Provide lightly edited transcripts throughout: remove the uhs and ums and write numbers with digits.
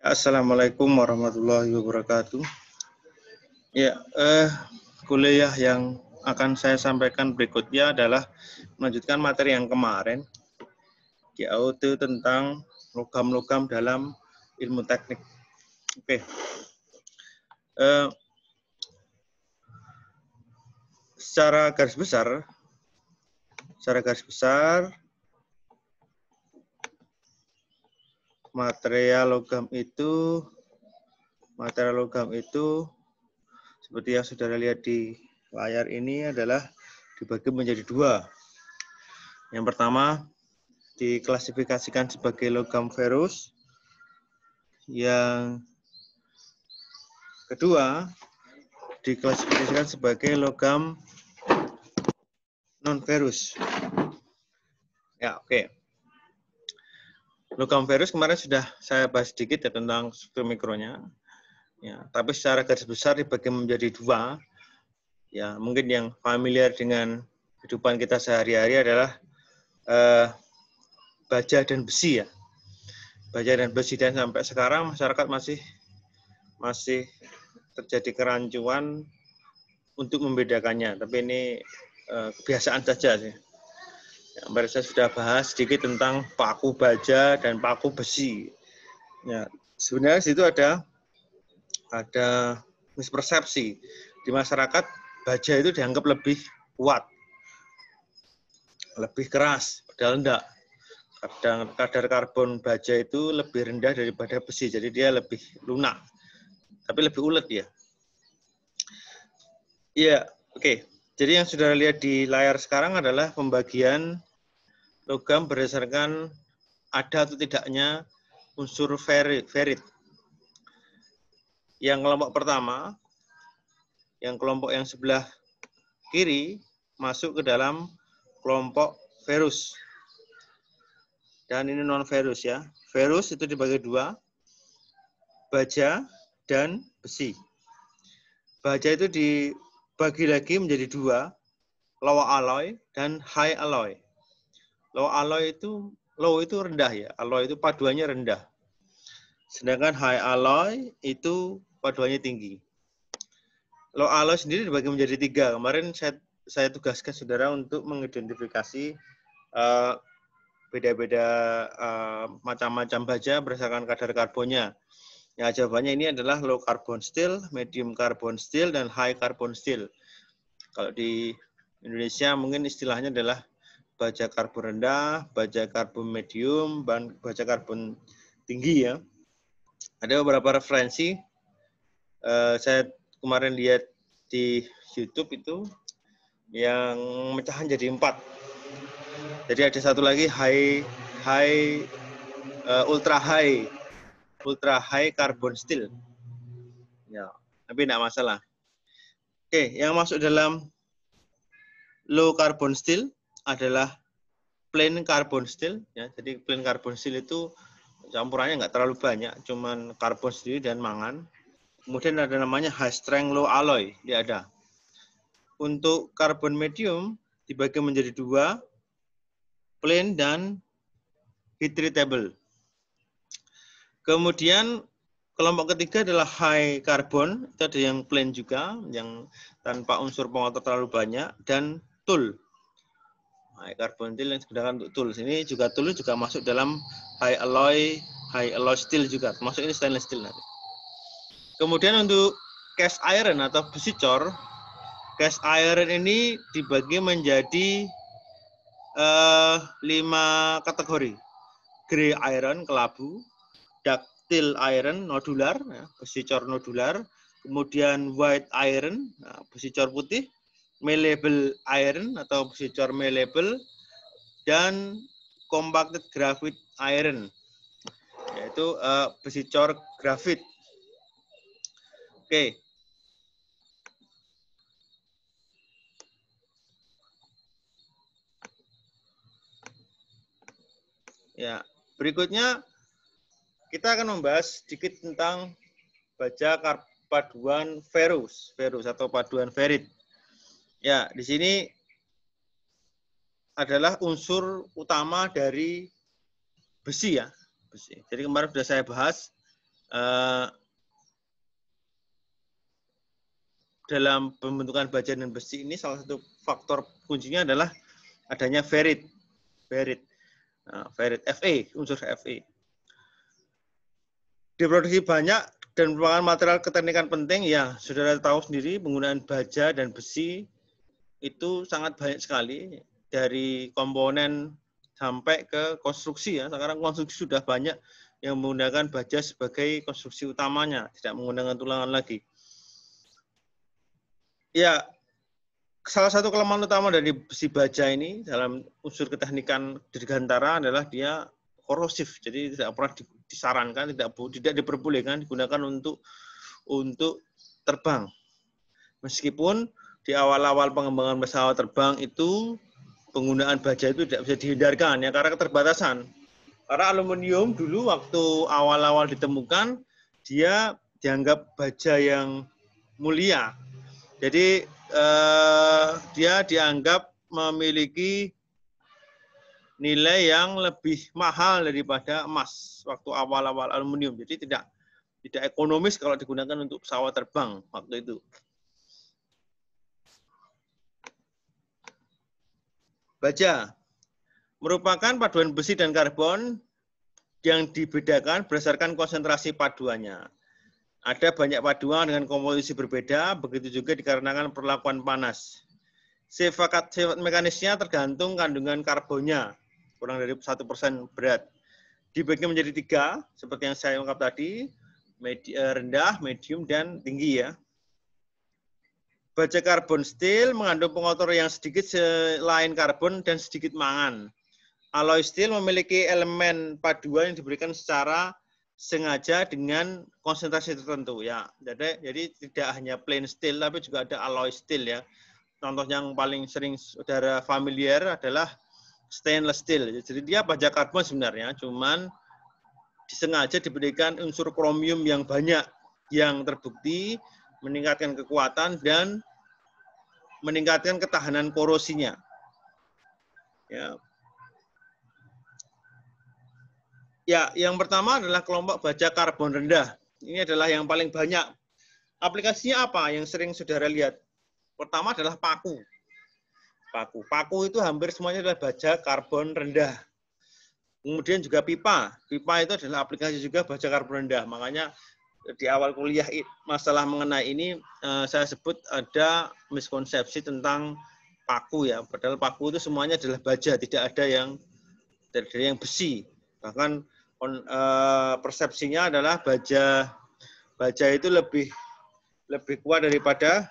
Assalamualaikum warahmatullahi wabarakatuh. Ya, kuliah yang akan saya sampaikan berikutnya adalah melanjutkan materi yang kemarin, yaitu tentang logam-logam dalam ilmu teknik. Oke. Secara garis besar, material logam itu seperti yang saudara lihat di layar ini adalah dibagi menjadi dua. Yang pertama diklasifikasikan sebagai logam ferus, yang kedua diklasifikasikan sebagai logam non ferus. Ya, oke. Logam ferus kemarin sudah saya bahas sedikit ya tentang struktur mikronya. Ya, tapi secara garis besar dibagi menjadi dua. Ya, mungkin yang familiar dengan kehidupan kita sehari-hari adalah baja dan besi ya. Baja dan besi, dan sampai sekarang masyarakat masih terjadi kerancuan untuk membedakannya. Tapi ini kebiasaan saja sih. Kemarin saya sudah bahas sedikit tentang paku baja dan paku besi. Ya, sebenarnya di situ ada mispersepsi di masyarakat. Baja itu dianggap lebih kuat, lebih keras, padahal enggak. Kadar karbon baja itu lebih rendah daripada besi, jadi dia lebih lunak, tapi lebih ulet ya. Iya, oke. Jadi yang saudara lihat di layar sekarang adalah pembagian logam berdasarkan ada atau tidaknya unsur ferit. Yang kelompok pertama, kelompok yang sebelah kiri masuk ke dalam kelompok ferus. Dan ini non ferus ya. Ferus itu dibagi dua, baja dan besi. Baja itu dibagi lagi menjadi dua, low alloy dan high alloy. Low itu rendah ya, alloy itu paduannya rendah. Sedangkan high alloy itu paduannya tinggi. Low alloy sendiri dibagi menjadi tiga. Kemarin saya tugaskan saudara untuk mengidentifikasi beda-beda macam-macam baja berdasarkan kadar karbonnya. Ya, jawabannya ini adalah low carbon steel, medium carbon steel, dan high carbon steel. Kalau di Indonesia mungkin istilahnya adalah baja karbon rendah, baja karbon medium, dan baja karbon tinggi ya. Ada beberapa referensi. Saya kemarin lihat di YouTube itu yang mecahan jadi 4. Jadi ada satu lagi ultra high carbon steel. Ya, tapi tidak masalah. Oke, yang masuk dalam low carbon steel adalah plain carbon steel ya. Jadi plain carbon steel itu campurannya nggak terlalu banyak, cuman karbon sendiri dan mangan. Kemudian ada namanya high strength low alloy, dia ada. Untuk karbon medium dibagi menjadi dua, plain dan heat treatable. Kemudian kelompok ketiga adalah high carbon, itu ada yang plain juga, yang tanpa unsur pengotor terlalu banyak, dan tool. High carbon steel yang digunakan untuk tools. Ini juga tool juga masuk dalam high alloy steel juga, termasuk ini stainless steel nanti. Kemudian untuk cast iron atau besi cor, cast iron ini dibagi menjadi 5 kategori. Gray iron, kelabu, ductile iron, nodular, besi cor nodular, kemudian white iron, besi cor putih, malleable iron atau besi cor malleable, dan compacted graphite iron, yaitu besi cor grafit. Oke. Ya, berikutnya kita akan membahas sedikit tentang baja paduan ferus atau paduan ferit. Ya, di sini adalah unsur utama dari besi ya. besi. Jadi kemarin sudah saya bahas dalam pembentukan baja dan besi ini salah satu faktor kuncinya adalah adanya ferrit. Ferrit Fe, unsur Fe. Diproduksi banyak dan merupakan material keteknikan penting, ya saudara tahu sendiri penggunaan baja dan besi itu sangat banyak sekali, dari komponen sampai ke konstruksi ya. Sekarang konstruksi sudah banyak yang menggunakan baja sebagai konstruksi utamanya, tidak menggunakan tulangan lagi. Ya, salah satu kelemahan utama dari besi baja ini dalam unsur keteknikan dirgantara adalah dia korosif. Jadi tidak pernah disarankan, tidak diperbolehkan digunakan untuk terbang. Meskipun di awal-awal pengembangan pesawat terbang itu penggunaan baja itu tidak bisa dihindarkan ya karena keterbatasan. Karena aluminium dulu waktu awal-awal ditemukan dia dianggap baja yang mulia. Jadi dia dianggap memiliki nilai yang lebih mahal daripada emas waktu awal-awal aluminium. Jadi tidak ekonomis kalau digunakan untuk pesawat terbang waktu itu. Baja merupakan paduan besi dan karbon yang dibedakan berdasarkan konsentrasi paduannya. Ada banyak paduan dengan komposisi berbeda, begitu juga dikarenakan perlakuan panas. Sifat mekanisnya tergantung kandungan karbonnya, kurang dari 1% berat. Dibagi menjadi 3, seperti yang saya ungkap tadi, rendah, medium, dan tinggi ya. Baja karbon steel mengandung pengotor yang sedikit selain karbon dan sedikit mangan. Alloy steel memiliki elemen paduan yang diberikan secara sengaja dengan konsentrasi tertentu ya. Jadi tidak hanya plain steel tapi juga ada alloy steel ya. Contoh yang paling sering saudara familiar adalah stainless steel. Jadi dia baja karbon sebenarnya, cuman disengaja diberikan unsur kromium yang banyak yang terbukti meningkatkan kekuatan dan meningkatkan ketahanan korosinya. Ya. Ya, yang pertama adalah kelompok baja karbon rendah. Ini adalah yang paling banyak. Aplikasinya apa yang sering saudara lihat? Pertama adalah paku. Paku itu hampir semuanya adalah baja karbon rendah. Kemudian juga pipa. Pipa itu adalah aplikasi juga baja karbon rendah. Makanya di awal kuliah masalah mengenai ini saya sebut ada miskonsepsi tentang paku ya. Padahal paku itu semuanya adalah baja, tidak ada yang besi. Bahkan persepsinya adalah baja itu lebih kuat daripada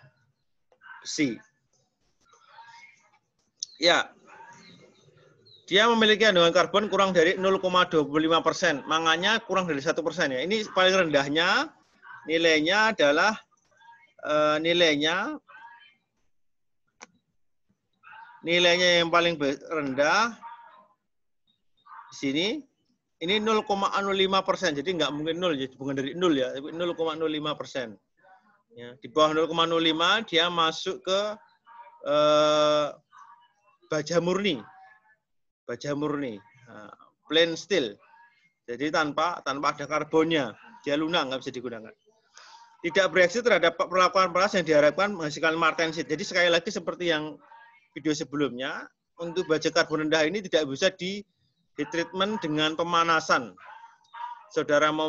besi. Ya, dia memiliki kandungan karbon kurang dari 0,25%, mangannya kurang dari 1% ya. Ini paling rendahnya, nilainya adalah nilainya yang paling rendah di sini. Ini 0,05%, jadi nggak mungkin 0, bukan dari 0 ya, tapi 0,05%. Ya, di bawah 0,05 dia masuk ke baja murni, plain steel. Jadi tanpa ada karbonnya, dia lunak, nggak bisa digunakan. Tidak bereaksi terhadap perlakuan panas yang diharapkan menghasilkan martensit. Jadi sekali lagi seperti yang video sebelumnya, untuk baja karbon rendah ini tidak bisa di treatment dengan pemanasan. Saudara mau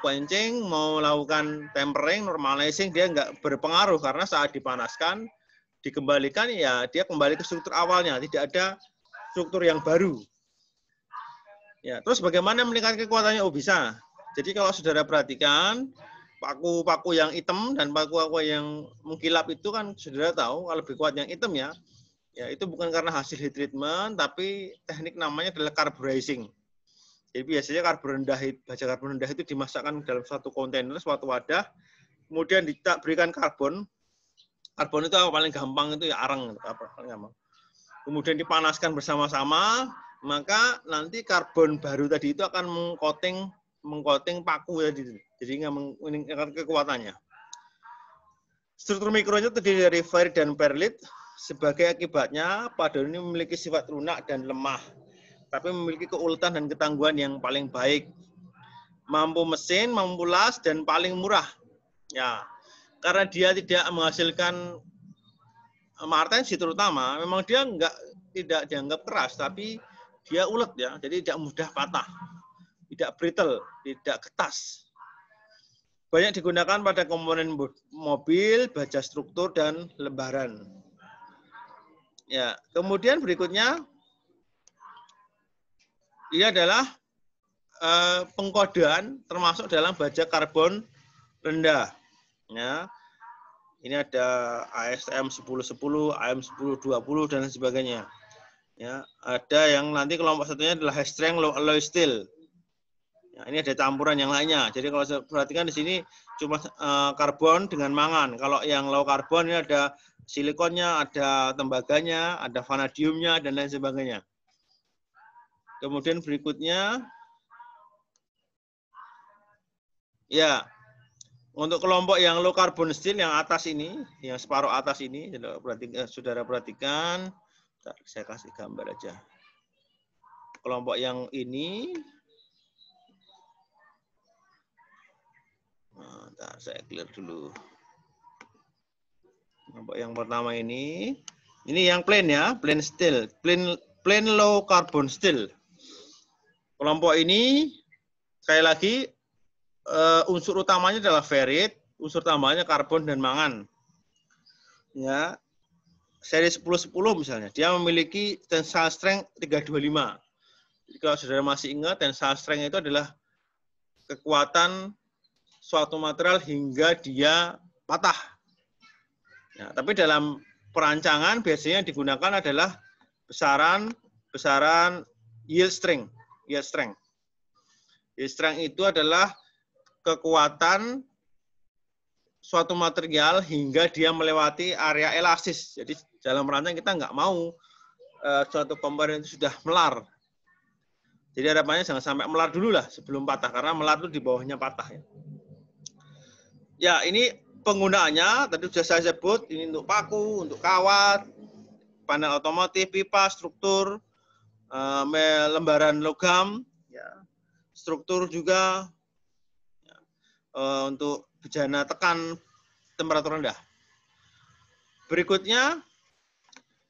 quenching, mau lakukan tempering, normalizing, dia nggak berpengaruh karena saat dipanaskan, dikembalikan ya dia kembali ke struktur awalnya, tidak ada struktur yang baru. Ya, terus bagaimana meningkatkan kekuatannya? Oh bisa. Jadi kalau saudara perhatikan paku-paku yang hitam dan paku-paku yang mengkilap itu kan saudara tahu kalau lebih kuat yang hitam ya. Ya, itu bukan karena hasil heat treatment, tapi teknik namanya adalah carburizing. Jadi biasanya baja karbon rendah itu dimasakkan dalam suatu kontainer, suatu wadah, kemudian diberikan karbon. Karbon itu paling gampang itu ya arang. Kemudian dipanaskan bersama-sama, maka nanti karbon baru tadi itu akan mengcoating paku tadi. Jadi meningkatkan kekuatannya. Struktur mikronya terdiri dari ferrit dan perlit. Sebagai akibatnya, paduan ini memiliki sifat lunak dan lemah, tapi memiliki keuletan dan ketangguhan yang paling baik. mampu mesin, mampu las, dan paling murah. Ya, karena dia tidak menghasilkan martensi terutama, memang dia tidak dianggap keras, tapi dia ulet ya, jadi tidak mudah patah, tidak brittle, tidak ketas. Banyak digunakan pada komponen mobil, baja struktur, dan lembaran. Ya, kemudian berikutnya ini adalah pengkodean termasuk dalam baja karbon rendah. Ya, ini ada ASTM 1010, AM 1020 dan sebagainya. Ya, ada yang nanti kelompok satunya adalah high strength low alloy steel. Ya, ini ada campuran yang lainnya. Jadi kalau saya perhatikan di sini cuma karbon dengan mangan. Kalau yang low karbon ini ada silikonnya, ada tembaganya, ada vanadiumnya dan lain sebagainya. Kemudian berikutnya, ya, untuk kelompok yang low carbon steel yang atas ini, yang separuh atas ini, saudara perhatikan. Saya kasih gambar aja. Kelompok yang ini, nah, saya clear dulu. Kelompok yang pertama ini yang plain ya, plain steel, plain low carbon steel. Kelompok ini sekali lagi unsur utamanya adalah ferrit, unsur tambahnya karbon dan mangan. Ya, seri 1010 misalnya, dia memiliki tensile strength 325. Jadi kalau saudara masih ingat, tensile strength itu adalah kekuatan suatu material hingga dia patah. Ya, tapi dalam perancangan biasanya digunakan adalah besaran yield strength. Yield strength itu adalah kekuatan suatu material hingga dia melewati area elastis. Jadi dalam perancang kita nggak mau suatu komponen itu sudah melar. Jadi harapannya jangan sampai melar dulu lah sebelum patah, karena melar itu di bawahnya patah. Ya, ini penggunaannya tadi sudah saya sebut, ini untuk paku, untuk kawat, panel otomotif, pipa, struktur, lembaran logam, ya, struktur juga ya, untuk bejana tekan temperatur rendah. Berikutnya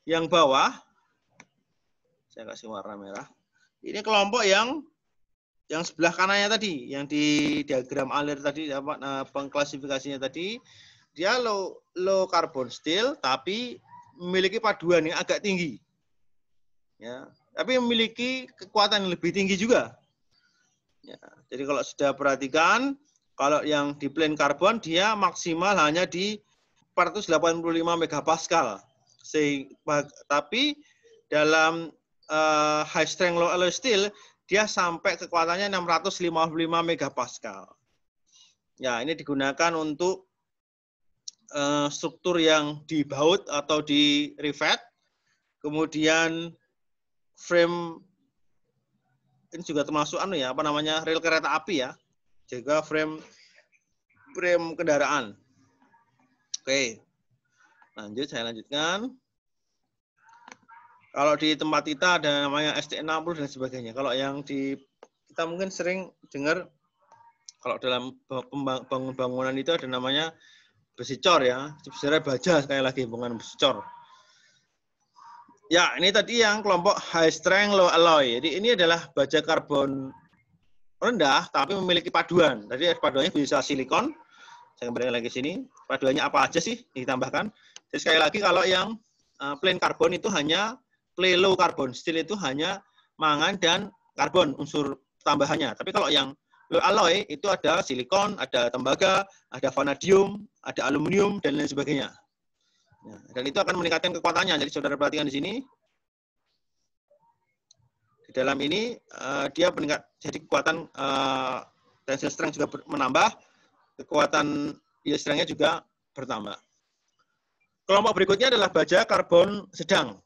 yang bawah, saya kasih warna merah. Ini kelompok yang sebelah kanannya tadi, yang di diagram alir tadi, pengklasifikasinya tadi, dia low carbon steel, tapi memiliki paduan yang agak tinggi. Ya, tapi memiliki kekuatan yang lebih tinggi juga. Ya, jadi kalau sudah perhatikan, kalau yang di plain karbon dia maksimal hanya di 485 megapascal. Tapi dalam high strength low alloy steel dia sampai kekuatannya 655 megapascal. Ya, ini digunakan untuk struktur yang dibaut atau di rivet. Kemudian frame ini juga termasuk rel kereta api ya. Juga frame kendaraan. Oke. Saya lanjutkan. Kalau di tempat kita ada namanya ST60 dan sebagainya. Kalau yang kita mungkin sering dengar, kalau dalam bangunan itu ada namanya besi cor ya. Sebenarnya baja sekali lagi, bukan besi cor. Ya, ini tadi yang kelompok high strength low alloy. Jadi ini adalah baja karbon rendah tapi memiliki paduan. Tadi paduannya bisa silikon. Saya kembali lagi sini. Paduannya apa aja sih ditambahkan? Jadi sekali lagi kalau yang plain karbon itu hanya plain low carbon steel itu hanya mangan dan karbon unsur tambahannya. Tapi kalau yang low alloy itu ada silikon, ada tembaga, ada vanadium, ada aluminium dan lain sebagainya. Nah, dan itu akan meningkatkan kekuatannya. Jadi saudara perhatikan di sini. Di dalam ini dia meningkat, jadi kekuatan tensile strength juga menambah, kekuatan yield strength-nya juga bertambah. Kelompok berikutnya adalah baja karbon sedang.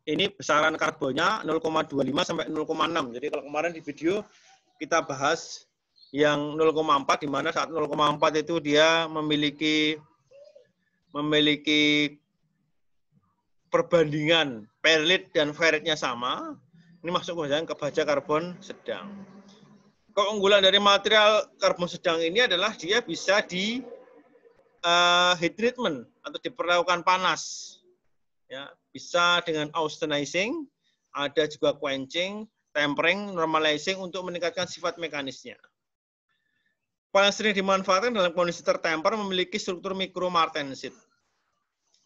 Ini besaran karbonnya 0,25 sampai 0,6. Jadi kalau kemarin di video kita bahas yang 0,4, di mana saat 0,4 itu dia memiliki perbandingan perlit dan ferritnya sama. Ini masuk ke baja karbon sedang. keunggulan dari material karbon sedang ini adalah dia bisa di heat treatment atau diperlakukan panas. Ya, bisa dengan austenizing, ada juga quenching, tempering, normalizing untuk meningkatkan sifat mekanisnya. Paling sering dimanfaatkan dalam kondisi tertemper memiliki struktur mikromartensit.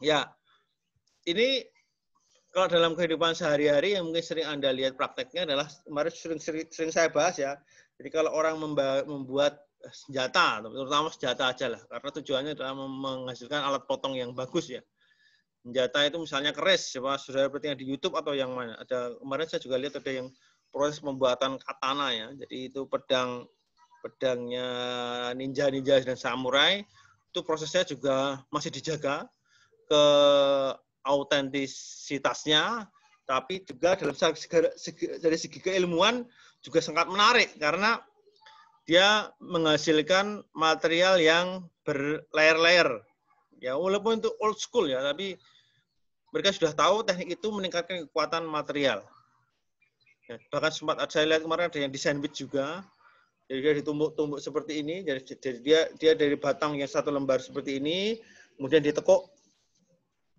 Ya, ini kalau dalam kehidupan sehari-hari yang mungkin sering Anda lihat prakteknya adalah kemarin sering saya bahas ya. Jadi kalau orang membuat senjata, terutama senjata aja lah, karena tujuannya adalah menghasilkan alat potong yang bagus ya. Senjata itu misalnya keris, coba sudah seperti yang di YouTube atau yang mana? Ada kemarin saya juga lihat ada yang proses pembuatan katana ya. Jadi itu pedangnya ninja dan samurai itu prosesnya juga masih dijaga ke autentisitasnya, tapi juga dari segi keilmuan juga sangat menarik karena dia menghasilkan material yang berlayer-layer. Ya, walaupun itu old school ya, tapi mereka sudah tahu teknik itu meningkatkan kekuatan material. Ya, bahkan sempat saya lihat kemarin ada yang di sandwich juga. Jadi dia ditumbuk-tumbuk seperti ini. Jadi dia dari batang yang satu lembar seperti ini, kemudian ditekuk.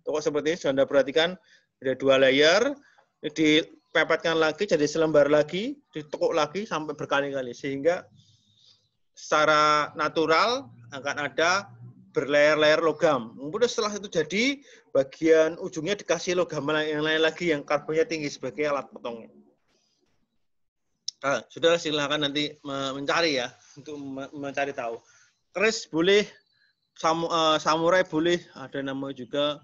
Tekuk seperti ini, sudah Anda perhatikan ada 2 layer, dipepetkan lagi jadi selembar lagi, ditekuk lagi sampai berkali-kali sehingga secara natural akan ada berlayer-layer logam. Kemudian setelah itu jadi, bagian ujungnya dikasih logam yang lain lagi yang karbonnya tinggi sebagai alat potongnya. Nah, sudah silakan nanti mencari ya, untuk mencari tahu. Keris boleh, samurai boleh, ada nama juga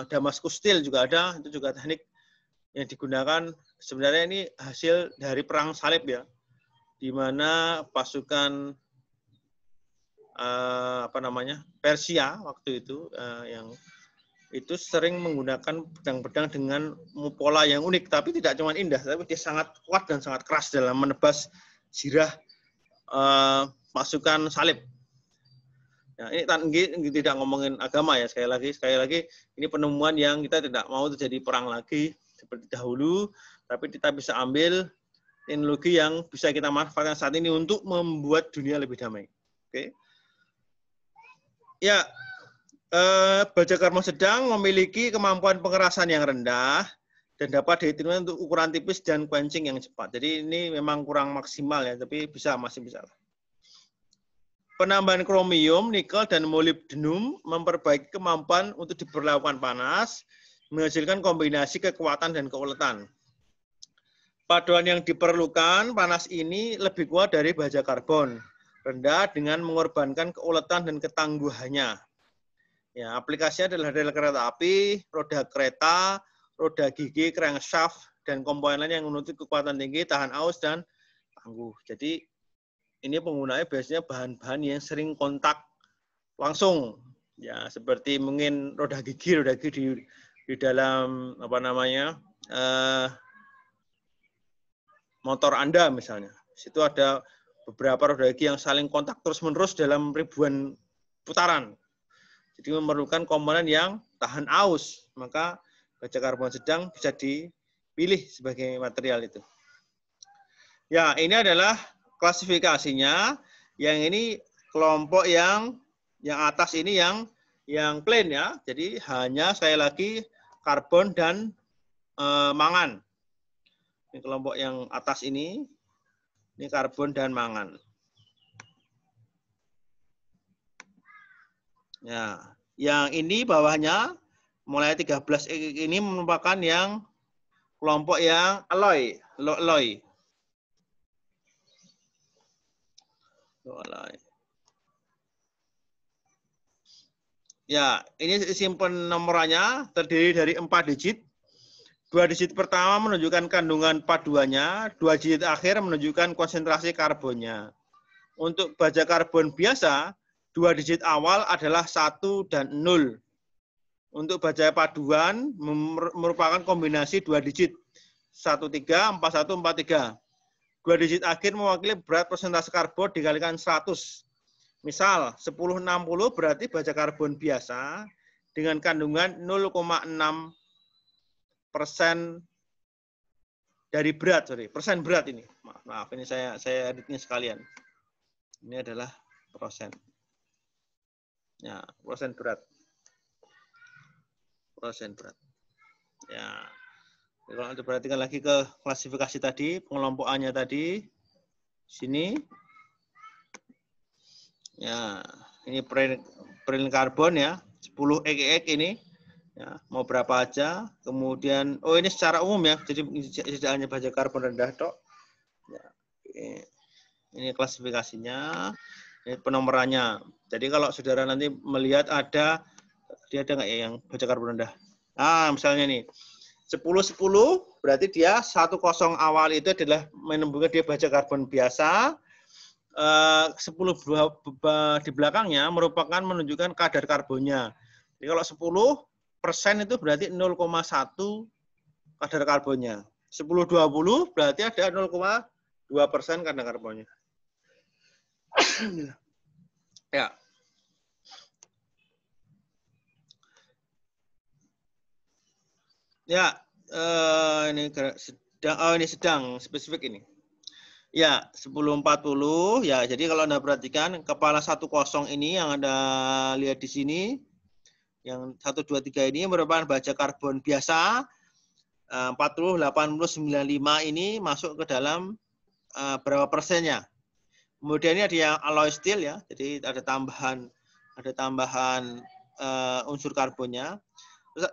Damascus Steel juga ada, itu juga teknik yang digunakan. Sebenarnya ini hasil dari perang salib ya, di mana pasukan Persia waktu itu yang itu sering menggunakan pedang-pedang dengan pola yang unik, tapi tidak cuma indah, tapi dia sangat kuat dan sangat keras dalam menebas zirah pasukan salib. Nah, ini tidak ngomongin agama ya, sekali lagi ini penemuan yang kita tidak mau terjadi perang lagi seperti dahulu, tapi kita bisa ambil teknologi yang bisa kita manfaatkan saat ini untuk membuat dunia lebih damai. Oke. Ya, baja karbon sedang memiliki kemampuan pengerasan yang rendah dan dapat dihitungkan untuk ukuran tipis dan quenching yang cepat. Jadi ini memang kurang maksimal ya, tapi masih bisa. Penambahan kromium, nikel, dan molybdenum memperbaiki kemampuan untuk diperlakukan panas, menghasilkan kombinasi kekuatan dan keuletan. Paduan yang diperlukan panas ini lebih kuat dari baja karbon, rendah dengan mengorbankan keuletan dan ketangguhannya. Ya, aplikasinya adalah rel kereta api, roda kereta, roda gigi, crankshaft, dan komponen lain yang menuntut kekuatan tinggi, tahan aus, dan tangguh. Jadi ini penggunanya biasanya bahan-bahan yang sering kontak langsung, ya seperti mungkin roda gigi di dalam motor Anda misalnya. Situ ada beberapa roda gigi yang saling kontak terus-menerus dalam ribuan putaran. Jadi memerlukan komponen yang tahan aus, maka baja karbon sedang bisa dipilih sebagai material itu. Ya, ini adalah klasifikasinya. Yang ini kelompok yang atas ini yang plain ya. Jadi hanya sekali lagi karbon dan mangan. Ini kelompok yang atas ini karbon dan mangan. Ya, yang ini bawahnya mulai 13 ini merupakan yang kelompok yang alloy. Ya, ini simpen nomornya terdiri dari 4 digit. 2 digit pertama menunjukkan kandungan paduannya, 2 digit akhir menunjukkan konsentrasi karbonnya. Untuk baja karbon biasa, 2 digit awal adalah 1 dan 0. Untuk baja paduan merupakan kombinasi 2 digit. 13, 41, 43. 2 digit akhir mewakili berat persentase karbon dikalikan 100. Misal, 1060 berarti baja karbon biasa dengan kandungan 0,6% dari berat, persen berat ini. Maaf, ini saya editnya sekalian. Ini adalah persen. Ya, persen berat. Persen berat. Ya. Kalau Anda perhatikan lagi ke klasifikasi tadi, pengelompokannya tadi, sini. Ya, ini print karbon ya, 10 ek ini. Ya, mau berapa aja. Kemudian, oh ini secara umum ya, jadi tidak hanya baja karbon rendah tok. Ya, ini klasifikasinya, ini penomorannya. Jadi kalau saudara nanti melihat dia ada nggak ya yang baja karbon rendah? Nah, misalnya nih, 10-10 berarti dia 10 awal itu adalah menunjukkan dia baja karbon biasa. 10 di belakangnya merupakan menunjukkan kadar karbonnya. Jadi kalau 10% itu berarti 0,1 kadar karbonnya. 10-20 berarti ada 0,2% kadar karbonnya. Ya. Ya, ini sedang spesifik ini. Ya, 1040 ya. Jadi kalau Anda perhatikan kepala 10 ini yang Anda lihat di sini, yang 123 ini merupakan baja karbon biasa. 40, 80, 95 ini masuk ke dalam berapa persennya. Kemudian ini ada yang alloy steel ya. Jadi ada tambahan unsur karbonnya.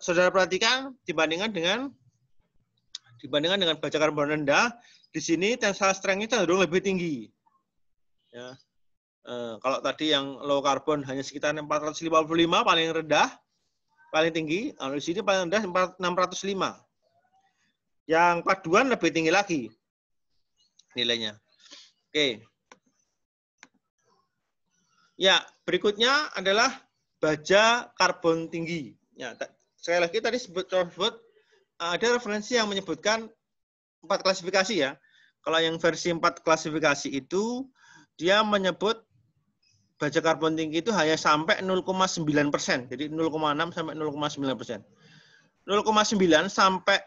Saudara perhatikan dibandingkan dengan baja karbon rendah, di sini tensile strength-nya cenderung lebih tinggi. Ya. Kalau tadi yang low carbon hanya sekitar 455 paling rendah, paling tinggi. Kalau di sini paling rendah 605. Yang paduan lebih tinggi lagi nilainya. Oke. Ya, berikutnya adalah baja karbon tinggi. Ya, sekali lagi tadi sebut ada referensi yang menyebutkan 4 klasifikasi ya. Kalau yang versi 4 klasifikasi itu dia menyebut baja karbon tinggi itu hanya sampai 0,9%. Jadi 0,6 sampai 0,9%. 0,9 sampai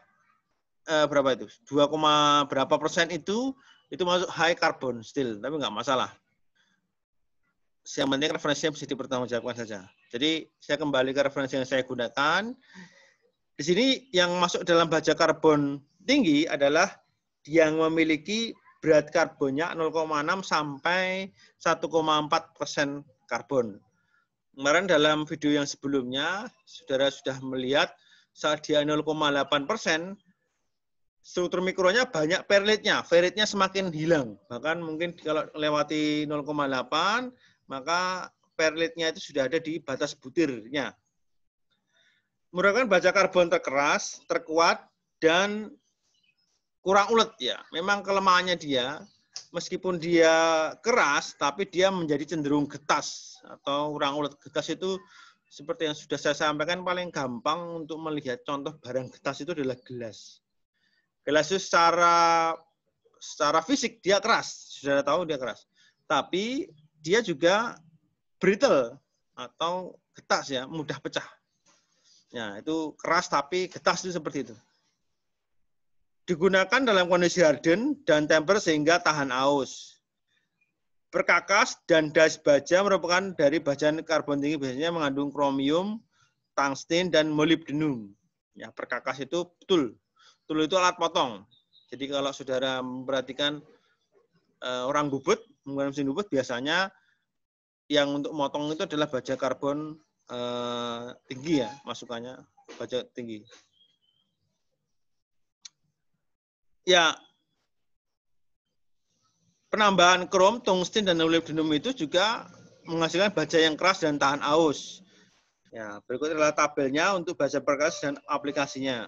berapa itu? 2, berapa persen itu masuk high carbon still, tapi nggak masalah. Yang penting referensinya bisa dipertanggungjawabkan saja. Jadi saya kembali ke referensi yang saya gunakan. Di sini yang masuk dalam baja karbon tinggi adalah yang memiliki berat karbonnya 0,6 sampai 1,4% karbon. Kemarin dalam video yang sebelumnya, saudara sudah melihat saat dia 0,8%, struktur mikronya banyak perlitnya, ferritnya semakin hilang. Bahkan mungkin kalau lewati 0,8, maka perlitnya itu sudah ada di batas butirnya. Merupakan baja karbon terkeras, terkuat, dan kurang ulet ya. Memang kelemahannya dia, meskipun dia keras, tapi dia menjadi cenderung getas atau kurang ulet. Getas itu seperti yang sudah saya sampaikan, paling gampang untuk melihat contoh barang getas itu adalah gelas. Gelas itu secara fisik dia keras, sudah tahu dia keras. Tapi dia juga brittle atau getas ya, mudah pecah. Ya, itu keras tapi getas itu seperti itu. Digunakan dalam kondisi harden dan temper sehingga tahan aus. Perkakas dan das baja merupakan dari baja karbon tinggi, biasanya mengandung kromium, tungsten, dan molybdenum. Ya, perkakas itu tool. Tool itu alat potong. Jadi kalau saudara memperhatikan orang bubut, menggunakan mesin bubut, biasanya yang untuk motong itu adalah baja karbon tinggi ya, masukannya baja tinggi. Ya, penambahan krom, tungsten, dan molybdenum itu juga menghasilkan baja yang keras dan tahan aus. Ya, berikut adalah tabelnya untuk baja perkakas dan aplikasinya.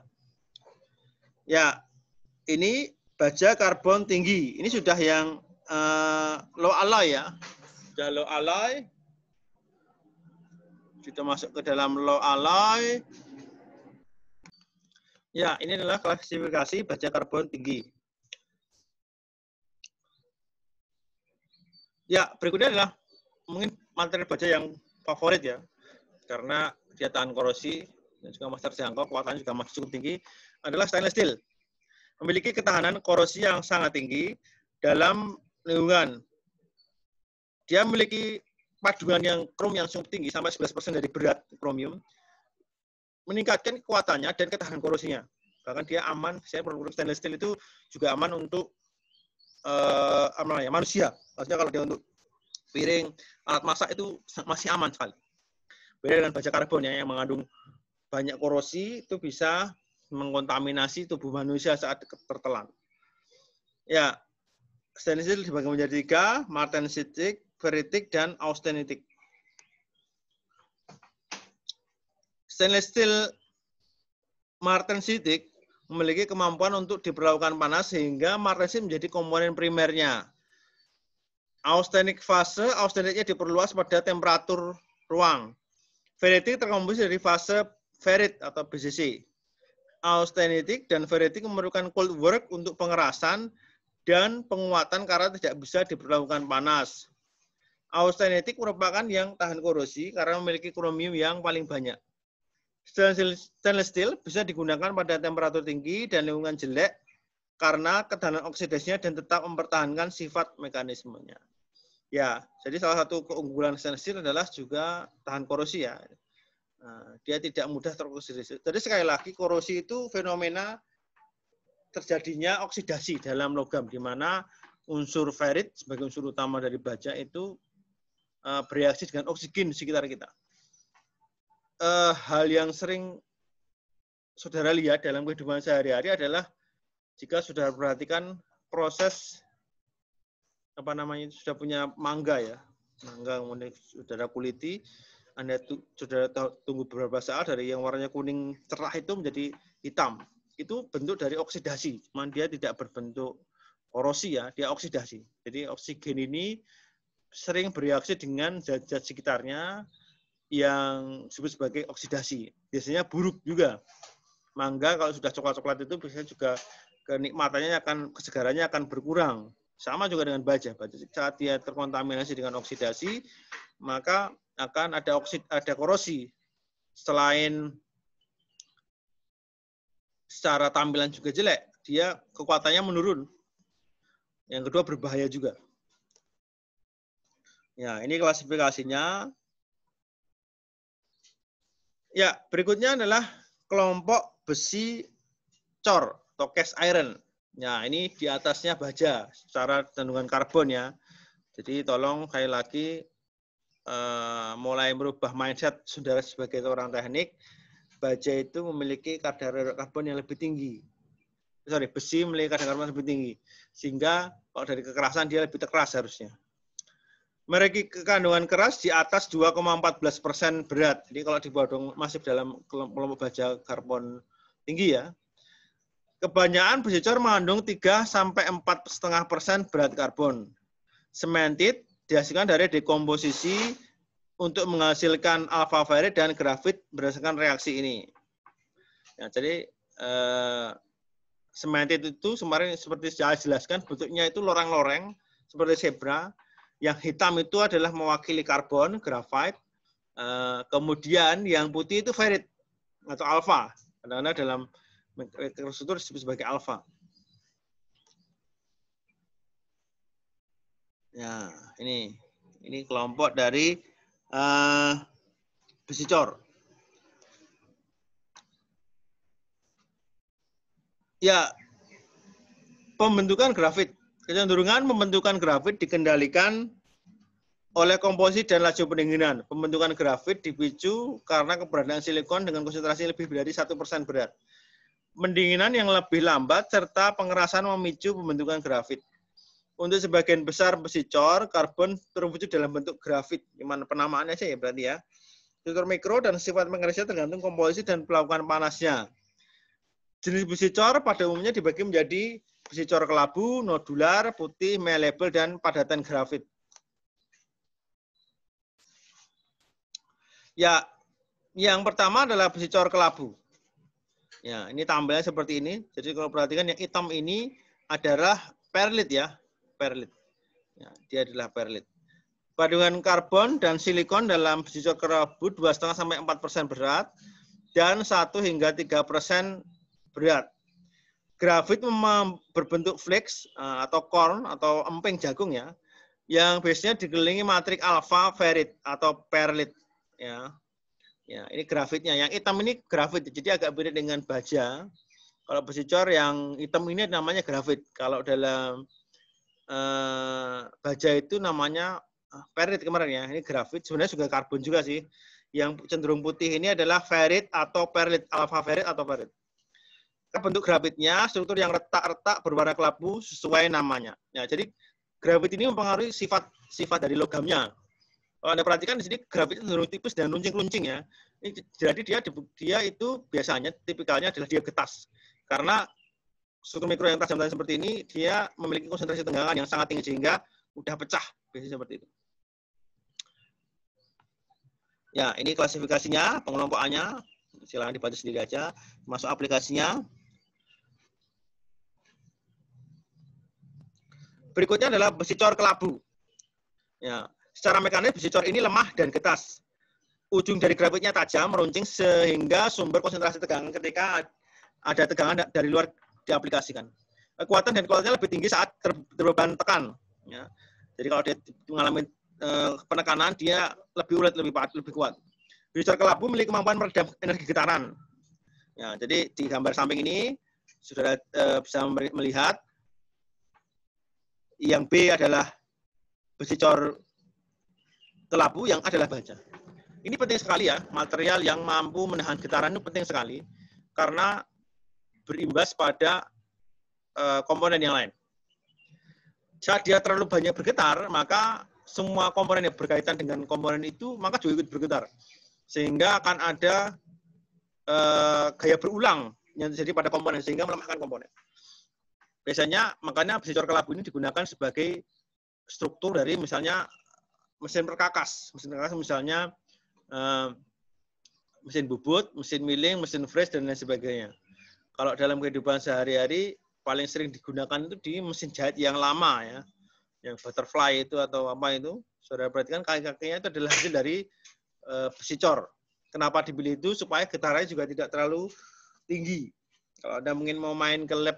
Ya, ini baja karbon tinggi. Ini sudah yang low alloy ya. Sudah low alloy. Sudah masuk ke dalam low alloy. Ya, ini adalah klasifikasi baja karbon tinggi. Ya, berikutnya adalah mungkin materi baja yang favorit ya. Karena dia tahan korosi dan juga masih terjangkau, kekuatannya juga masih cukup tinggi, adalah stainless steel. memiliki ketahanan korosi yang sangat tinggi dalam lingkungan. Dia memiliki paduan yang krom yang cukup tinggi sampai 11% dari berat kromium, meningkatkan kekuatannya dan ketahanan korosinya. Bahkan dia aman, produk stainless steel itu juga aman untuk manusia. Maksudnya kalau dia untuk piring, alat masak itu masih aman sekali. Beda dengan baja karbon ya, yang mengandung banyak korosi, itu bisa mengkontaminasi tubuh manusia saat tertelan. Ya, stainless steel dibagi menjadi 3, martensitic, ferritic, dan austenitic. Stainless steel martensitic memiliki kemampuan untuk diperlakukan panas sehingga martensit menjadi komponen primernya. Austenitic fase, austenicnya diperluas pada temperatur ruang. Ferritic terkomposisi dari fase ferrit atau BCC. Austenitic dan ferritic memerlukan cold work untuk pengerasan dan penguatan karena tidak bisa diperlakukan panas. Austenitic merupakan yang tahan korosi karena memiliki kromium yang paling banyak. Stainless steel bisa digunakan pada temperatur tinggi dan lingkungan jelek karena ketahanan oksidasinya dan tetap mempertahankan sifat mekanismenya. Ya, jadi salah satu keunggulan stainless steel adalah juga tahan korosi ya. Nah, dia tidak mudah teroksidasi. Jadi sekali lagi korosi itu fenomena terjadinya oksidasi dalam logam di mana unsur ferrit sebagai unsur utama dari baja itu bereaksi dengan oksigen di sekitar kita. Hal yang sering saudara lihat dalam kehidupan sehari-hari adalah jika sudah perhatikan proses sudah punya mangga ya, mangga kemudian saudara kuliti, Anda saudara tunggu beberapa saat dari yang warnanya kuning cerah itu menjadi hitam. Itu bentuk dari oksidasi, cuman dia tidak berbentuk korosi ya, dia oksidasi. Jadi oksigen ini sering bereaksi dengan zat-zat sekitarnya yang disebut sebagai oksidasi. Biasanya buruk juga. Mangga kalau sudah coklat-coklat itu biasanya juga kenikmatannya kesegarannya akan berkurang. Sama juga dengan baja. Saat dia terkontaminasi dengan oksidasi, maka akan ada korosi. Selain secara tampilan juga jelek, dia kekuatannya menurun. Yang kedua berbahaya juga. Ya, ini klasifikasinya. Ya, berikutnya adalah kelompok besi cor atau cast iron. Ya, ini di atasnya baja secara kandungan karbon ya. Jadi tolong sekali lagi mulai merubah mindset saudara sebagai orang teknik. Baja itu memiliki kadar karbon yang lebih tinggi. Besi memiliki kadar karbon yang lebih tinggi. Sehingga kalau dari kekerasan dia lebih keras harusnya. Memiliki kandungan keras di atas 2,14% berat. Jadi kalau di bawah masih dalam kelompok baja karbon tinggi ya. Kebanyakan besi cor mengandung 3-4,5% berat karbon. Cemented dihasilkan dari dekomposisi untuk menghasilkan alfa ferrit dan grafit berdasarkan reaksi ini. Ya, jadi cemented itu kemarin seperti saya jelaskan bentuknya itu loreng-loreng seperti zebra. Yang hitam itu adalah mewakili karbon, grafit. Kemudian yang putih itu ferrit atau alfa. Kadang-kadang dalam struktur disebut sebagai alfa. Ya, ini kelompok dari besi cor. Ya, pembentukan grafit. Kecenderungan pembentukan grafit dikendalikan oleh komposisi dan laju pendinginan. Pembentukan grafit dipicu karena keberadaan silikon dengan konsentrasi lebih dari 1% berat. Pendinginan yang lebih lambat serta pengerasan memicu pembentukan grafit. Untuk sebagian besar besi cor, karbon terwujud dalam bentuk grafit. Gimana penamaannya sih ya berarti ya. Struktur mikro dan sifat mekanisnya tergantung komposisi dan pelakukan panasnya. Jenis besi cor pada umumnya dibagi menjadi besi cor kelabu, nodular, putih, malleable, dan padatan grafit. Ya, yang pertama adalah besi cor kelabu. Ya, ini tampilannya seperti ini. Jadi kalau perhatikan yang hitam ini adalah perlit ya, perlit. Ya, dia adalah perlit. Kandungan karbon dan silikon dalam besi cor kelabu 2,5-4% berat dan 1 hingga 3% berat. grafit berbentuk flakes atau corn atau emping jagung ya, yang biasanya dikelilingi matrik alfa ferrit atau perlit ya. Ya, ini grafitnya. Yang hitam ini grafit, jadi agak beda dengan baja. Kalau besi cor yang hitam ini namanya grafit. Kalau dalam baja itu namanya ferrit kemarin ya. Ini grafit, sebenarnya juga karbon juga sih. Yang cenderung putih ini adalah ferrit atau perlit, alfa ferrit atau perlit. Bentuk grafitnya, struktur yang retak-retak berwarna kelabu sesuai namanya. Ya, jadi grafit ini mempengaruhi sifat dari logamnya. Kalau Anda perhatikan di sini grafit itu cenderung tipis dan luncing-luncing ya. Jadi dia itu biasanya tipikalnya adalah dia getas. Karena struktur mikro yang tajam seperti ini, dia memiliki konsentrasi tenggangan yang sangat tinggi sehingga mudah pecah. Biasanya seperti itu. Ya, ini klasifikasinya, pengelompokannya. Silakan dibaca sendiri aja. Masuk aplikasinya. Berikutnya adalah besi cor kelabu. Ya, secara mekanis besi cor ini lemah dan getas. Ujung dari grafitnya tajam, meruncing sehingga sumber konsentrasi tegangan ketika ada tegangan dari luar diaplikasikan. Kekuatan dan kualitasnya lebih tinggi saat terbeban tekan. Ya. Jadi kalau dia mengalami penekanan, dia lebih ulet, lebih kuat. Besi cor kelabu memiliki kemampuan meredam energi getaran. Ya, jadi di gambar samping ini sudah bisa melihat yang B adalah besi cor kelabu, yang adalah baja. Ini penting sekali ya, material yang mampu menahan getaran itu penting sekali karena berimbas pada komponen yang lain. Saat dia terlalu banyak bergetar, maka semua komponen yang berkaitan dengan komponen itu maka juga ikut bergetar. Sehingga akan ada gaya berulang yang terjadi pada komponen sehingga melemahkan komponen. Biasanya makanya besi cor kelabu ini digunakan sebagai struktur dari misalnya mesin perkakas. Mesin perkakas misalnya mesin bubut, mesin milling, mesin fresh, dan lain sebagainya. Kalau dalam kehidupan sehari-hari, paling sering digunakan itu di mesin jahit yang lama ya. Yang butterfly itu atau apa itu. Saudara perhatikan kaki-kakinya itu adalah hasil dari besi cor. Kenapa dipilih itu? Supaya getarannya juga tidak terlalu tinggi. Kalau Anda mungkin mau main ke lab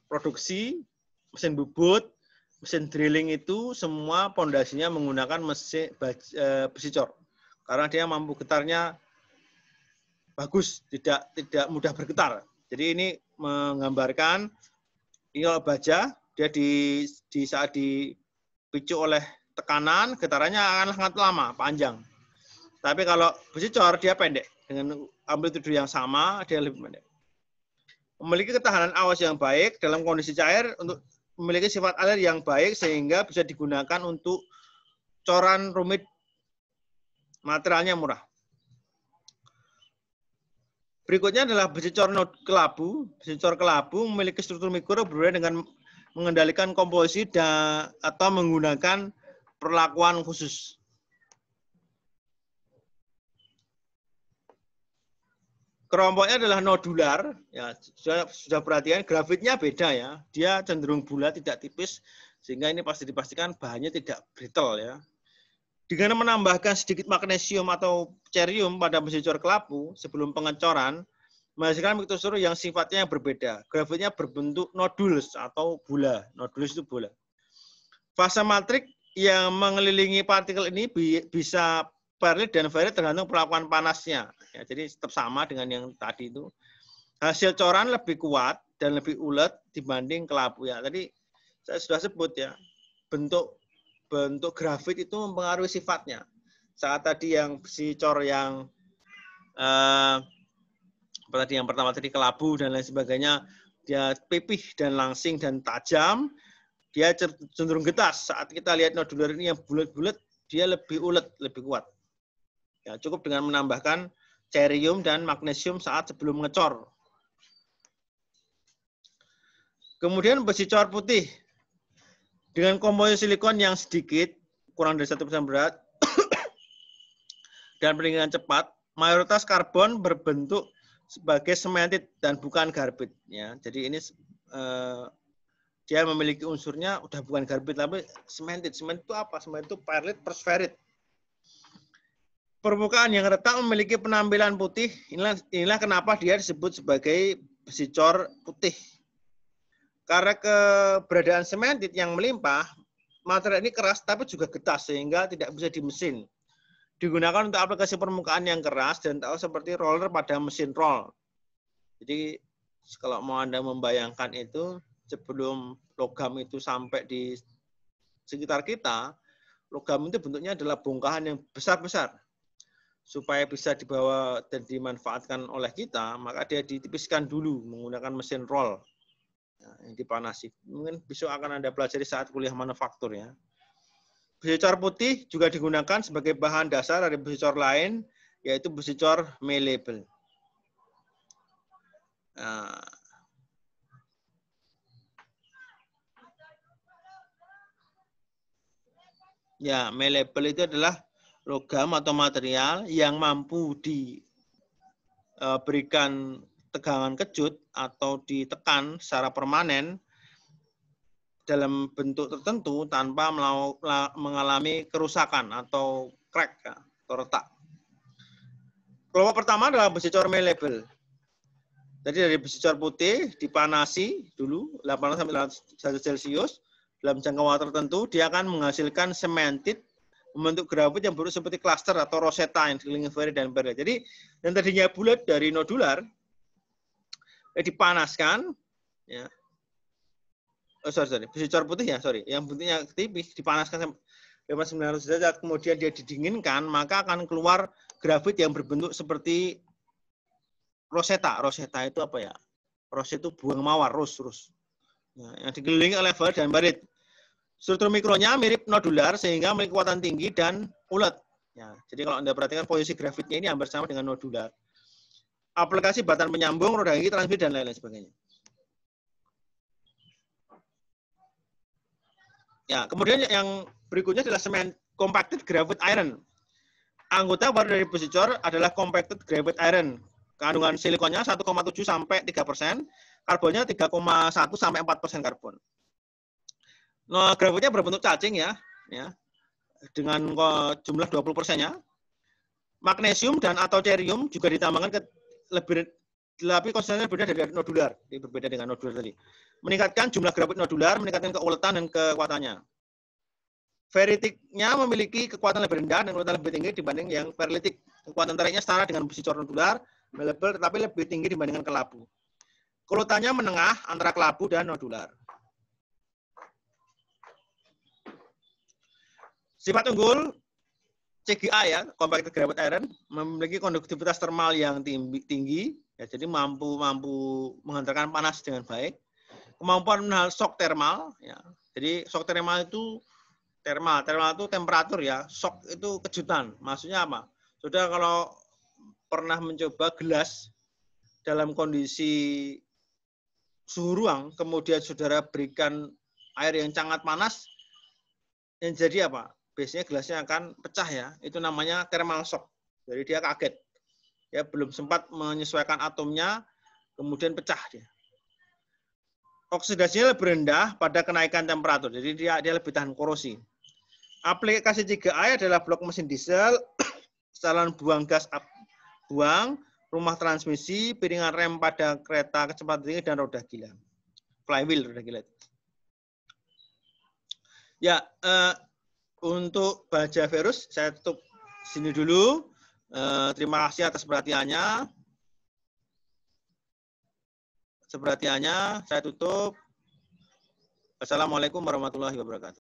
produksi, mesin bubut, mesin drilling itu semua pondasinya menggunakan mesin besi cor. Karena dia mampu getarnya bagus, tidak mudah bergetar. Jadi ini menggambarkan ini kalau baja, dia saat dipicu oleh tekanan, getarannya akan sangat lama, panjang. Tapi kalau besi cor dia pendek, dengan amplitude yang sama, dia lebih pendek. Memiliki ketahanan awas yang baik dalam kondisi cair, untuk memiliki sifat alir yang baik sehingga bisa digunakan untuk coran rumit, materialnya murah. Berikutnya adalah besi cor kelabu. Besi cor kelabu memiliki struktur mikro berbeda dengan mengendalikan komposisi atau menggunakan perlakuan khusus. Kelompoknya adalah nodular, ya sudah perhatikan grafitnya beda ya, dia cenderung bulat tidak tipis, sehingga ini pasti dipastikan bahannya tidak brittle ya. Dengan menambahkan sedikit magnesium atau cerium pada besi cor kelabu sebelum pengecoran, menghasilkan mikrostruktur yang sifatnya yang berbeda. Grafitnya berbentuk nodules atau bola, nodules itu bola. Fase matrik yang mengelilingi partikel ini bisa perlit dan ferrit tergantung perlakuan panasnya. Ya, jadi tetap sama dengan yang tadi itu. Hasil coran lebih kuat dan lebih ulet dibanding kelabu ya. Tadi saya sudah sebut ya, bentuk grafit itu mempengaruhi sifatnya. Saat tadi yang besi cor yang yang pertama tadi kelabu dan lain sebagainya, dia pipih dan langsing dan tajam, dia cenderung getas. Saat kita lihat nodular ini yang bulat-bulat, dia lebih ulet, lebih kuat. Ya, cukup dengan menambahkan cerium dan magnesium saat sebelum ngecor. Kemudian besi cor putih dengan komposisi silikon yang sedikit, kurang dari 1% berat, dan pendinginan cepat, mayoritas karbon berbentuk sebagai cemented dan bukan garbit. Ya, jadi ini dia memiliki unsurnya udah bukan garbit tapi cemented. Cemented itu apa? Cemented itu perlit plus ferrit. Permukaan yang retak memiliki penampilan putih. Inilah kenapa dia disebut sebagai besi cor putih. Karena keberadaan sementit yang melimpah, material ini keras tapi juga getas sehingga tidak bisa dimesin. Digunakan untuk aplikasi permukaan yang keras dan tahu seperti roller pada mesin roll. Jadi kalau mau Anda membayangkan itu, sebelum logam itu sampai di sekitar kita, logam itu bentuknya adalah bongkahan yang besar-besar. Supaya bisa dibawa dan dimanfaatkan oleh kita, maka dia ditipiskan dulu menggunakan mesin roll yang dipanasi. Mungkin besok akan Anda pelajari saat kuliah manufaktur ya. Besi cor putih juga digunakan sebagai bahan dasar dari besi cor lain, yaitu besi cor malleable. Nah, ya, malleable itu adalah logam atau material yang mampu diberikan tegangan kejut atau ditekan secara permanen dalam bentuk tertentu tanpa mengalami kerusakan atau crack atau retak. Kelompok pertama adalah besi cor malleable. Jadi dari besi cor putih dipanasi dulu 800 sampai 1 Celcius dalam jangka waktu tertentu, dia akan menghasilkan sementit membentuk grafit yang bentuk seperti klaster atau rosetta yang dikelilingi veri dan perle. Jadi yang tadinya bulat dari nodular dipanaskan ya. Besi cor putih ya, yang bentuknya tipis dipanaskan sampai 900 derajat, kemudian dia didinginkan, maka akan keluar grafit yang berbentuk seperti rosetta. Rosetta itu apa ya? Rosetta itu buang mawar, rus. Ya, yang dikelilingi oleh veri dan barit. Struktur mikronya mirip nodular sehingga memiliki kekuatan tinggi dan ulet. Ya, jadi kalau Anda perhatikan posisi grafitnya ini hampir sama dengan nodular. Aplikasi batan penyambung, roda gigi, transmit, dan lain-lain sebagainya. Ya, kemudian yang berikutnya adalah compacted graphite iron. Anggota baru dari besi cor adalah compacted graphite iron. Kandungan silikonnya 1,7 sampai 3%, karbonnya 3,1 sampai 4% karbon. Nah, grafitnya berbentuk cacing ya, dengan jumlah 20%-nya. Magnesium dan atau cerium juga ditambahkan ke tapi konsentrasinya berbeda dari nodular, berbeda dengan nodular tadi. Meningkatkan jumlah grafit nodular, meningkatkan keuletan dan kekuatannya. Ferritiknya memiliki kekuatan lebih rendah dan kekuatan lebih tinggi dibanding yang ferritik. Kekuatan tariknya setara dengan besi cor nodular, malleable, tetapi lebih tinggi dibandingkan kelabu. Keuletannya menengah antara kelabu dan nodular. Sifat unggul CGA ya, compacted graphite iron, memiliki konduktivitas termal yang tinggi, ya, jadi mampu menghantarkan panas dengan baik. Kemampuan menahan shock thermal, ya. Jadi shock thermal itu thermal itu temperatur ya, shock itu kejutan. Maksudnya apa? Sudah kalau pernah mencoba gelas dalam kondisi suhu ruang, kemudian saudara berikan air yang sangat panas, yang jadi apa? Biasanya gelasnya akan pecah ya, itu namanya thermal shock. Jadi dia kaget, ya belum sempat menyesuaikan atomnya, kemudian pecah dia. Oksidasinya lebih rendah pada kenaikan temperatur, jadi dia lebih tahan korosi. Aplikasi 3A adalah blok mesin diesel, saluran buang gas buang, rumah transmisi, piringan rem pada kereta kecepatan tinggi, dan roda gila. Flywheel, roda gila. Ya, untuk baja virus, saya tutup sini dulu. Terima kasih atas perhatiannya. Saya tutup. Assalamualaikum warahmatullahi wabarakatuh.